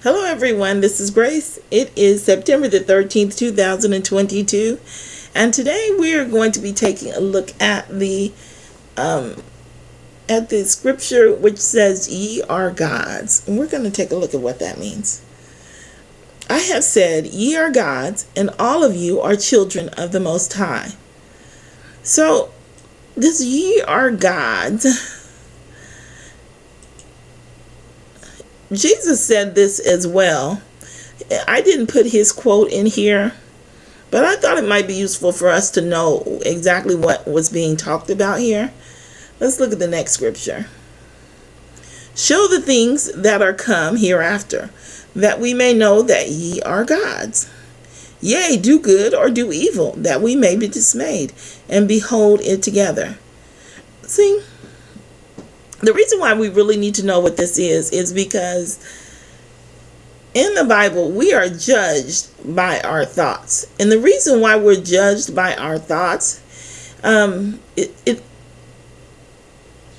Hello, everyone. This is Grace. It is September the 13th, 2022. And today we are going to be taking a look at the scripture which says, "Ye are gods." And we're going to take a look at what that means. I have said, "Ye are gods, and all of you are children of the Most High." So, this "ye are gods," Jesus said this as well. I didn't put his quote in here, but I thought it might be useful for us to know exactly what was being talked about here. Let's look at the next scripture. "Show the things that are come hereafter, that we may know that ye are gods. Yea, do good or do evil, that we may be dismayed, and behold it together." See, the reason why we really need to know what this is because in the Bible, we are judged by our thoughts. And the reason why we're judged by our thoughts, it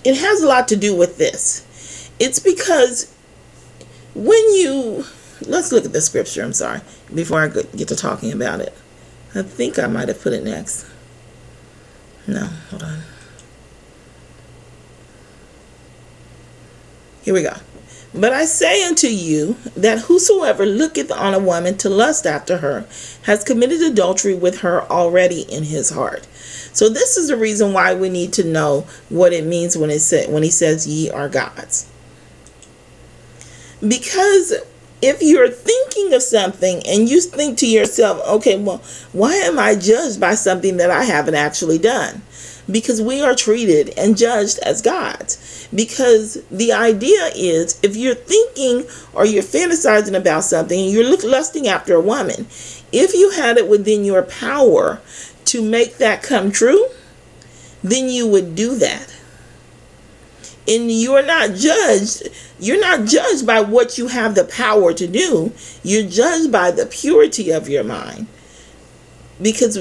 has a lot to do with this. It's because let's look at the scripture, I'm sorry, before I get to talking about it. I think I might have put it next. No, hold on. Here we go. "But I say unto you that whosoever looketh on a woman to lust after her has committed adultery with her already in his heart." So this is the reason why we need to know what it means when he says "ye are gods." Because if you're thinking of something and you think to yourself, okay, well, why am I judged by something that I haven't actually done? Because we are treated and judged as gods. Because the idea is, if you're thinking or you're fantasizing about something and you're lusting after a woman, if you had it within your power to make that come true, then you would do that. And you're not judged by what you have the power to do. You're judged by the purity of your mind. Because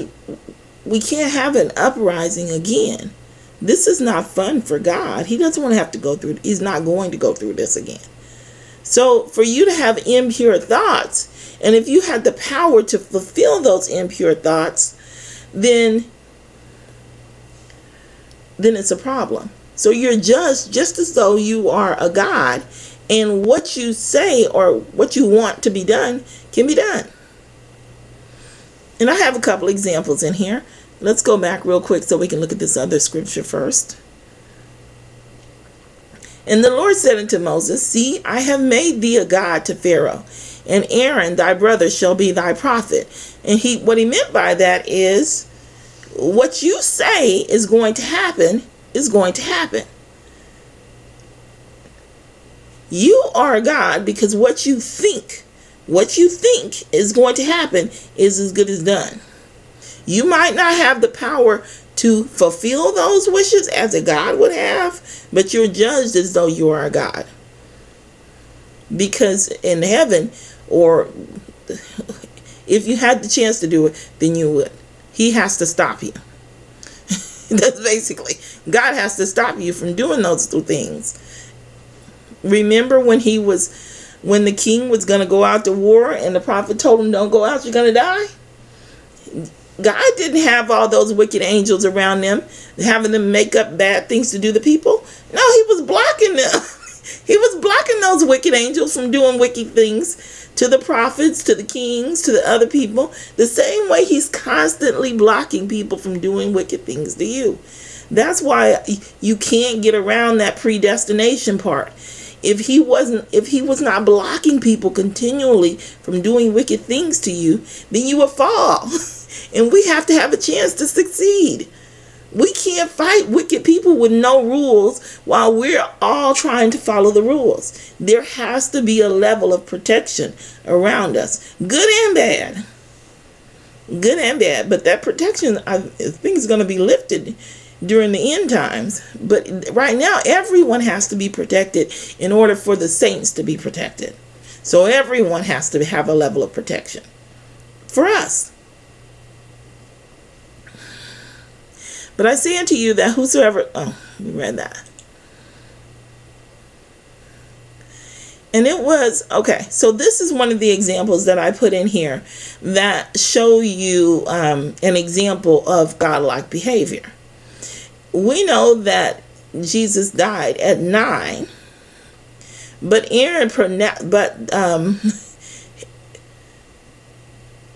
we can't have an uprising again. This is not fun for God. He doesn't want to have to go through. He's not going to go through this again. So for you to have impure thoughts, and if you had the power to fulfill those impure thoughts, then it's a problem. So you're judged just as though you are a God, and what you say or what you want to be done can be done. And I have a couple examples in here. Let's go back real quick so we can look at this other scripture first. "And the Lord said unto Moses, See, I have made thee a god to Pharaoh, and Aaron thy brother shall be thy prophet." And what he meant by that is, what you say is going to happen is going to happen. You are a God because what you think is going to happen is as good as done. You might not have the power to fulfill those wishes as a God would have, but you're judged as though you are a God. Because in heaven, or if you had the chance to do it, then you would. He has to stop you. That's basically, God has to stop you from doing those two things. Remember when the king was going to go out to war and the prophet told him, "Don't go out, you're going to die"? God didn't have all those wicked angels around them, having them make up bad things to do to people. No, he was blocking them. He was blocking those wicked angels from doing wicked things to the prophets, to the kings, to the other people. The same way he's constantly blocking people from doing wicked things to you. That's why you can't get around that predestination part. If he was not blocking people continually from doing wicked things to you, then you would fall. And we have to have a chance to succeed. We can't fight wicked people with no rules while we're all trying to follow the rules. There has to be a level of protection around us, good and bad. Good and bad. But that protection, I think, is going to be lifted during the end times. But right now, everyone has to be protected in order for the saints to be protected. So everyone has to have a level of protection for us. "But I say unto you that whosoever," we read that. And it was okay. So this is one of the examples that I put in here that show you an example of godlike behavior. We know that Jesus died at 9, but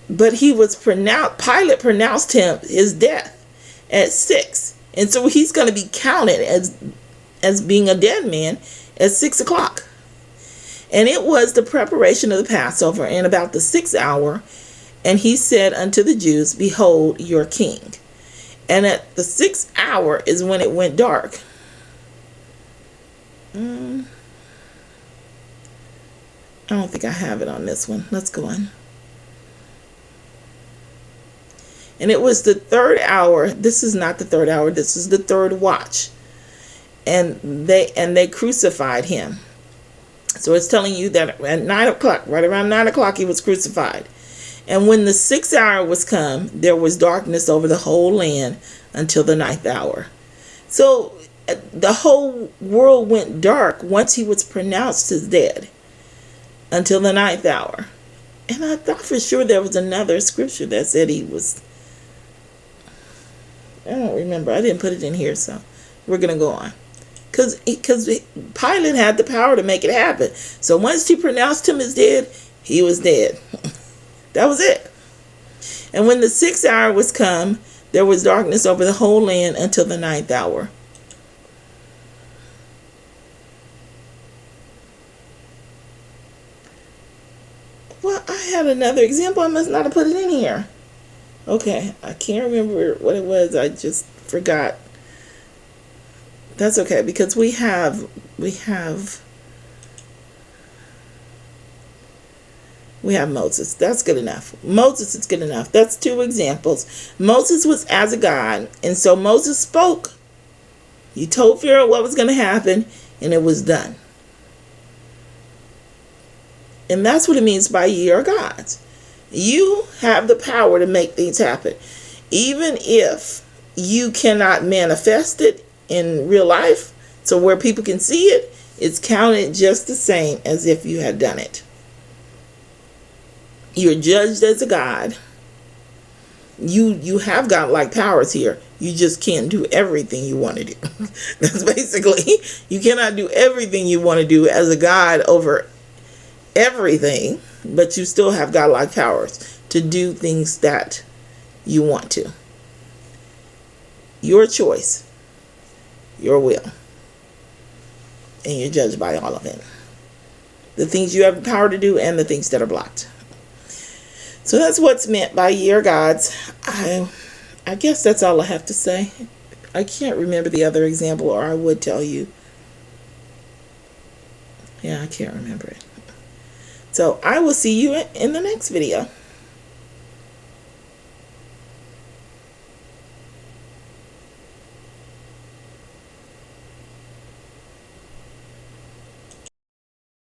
but he was pronounced. Pilate pronounced him his death at 6, and so he's going to be counted as being a dead man at 6 o'clock. And it was the preparation of the Passover in about the 6th hour. And he said unto the Jews, behold your king. And at the 6th hour is when it went dark. I don't think I have it on this one. Let's go on. And it was the 3rd hour. This is not the 3rd hour. This is the 3rd watch. And they crucified him. So it's telling you that at 9 o'clock, right around 9 o'clock, he was crucified. And when the 6th hour was come, there was darkness over the whole land until the 9th hour. So the whole world went dark once he was pronounced as dead until the 9th hour. And I thought for sure there was another scripture that said he was. I don't remember. I didn't put it in here, so we're going to go on. Because Pilate had the power to make it happen. So once he pronounced him as dead, he was dead. That was it. And when the 6th hour was come, there was darkness over the whole land until the 9th hour. Well, I had another example. I must not have put it in here. Okay, I can't remember what it was. I just forgot. That's okay, because we have Moses. That's good enough. Moses is good enough. That's 2 examples. Moses was as a God, and so Moses spoke. He told Pharaoh what was going to happen, and it was done. And that's what it means by ye are gods. You have the power to make things happen. Even if you cannot manifest it in real life, so where people can see it, it's counted just the same as if you had done it. You're judged as a God. You have godlike powers here. You just can't do everything you want to do. That's basically, you cannot do everything you want to do as a God over everything, but you still have godlike powers to do things that you want to. Your choice. Your will. And you're judged by all of it. The things you have the power to do and the things that are blocked. So that's what's meant by ye are gods. I guess that's all I have to say. I can't remember the other example, or I would tell you. Yeah, I can't remember it. So I will see you in the next video.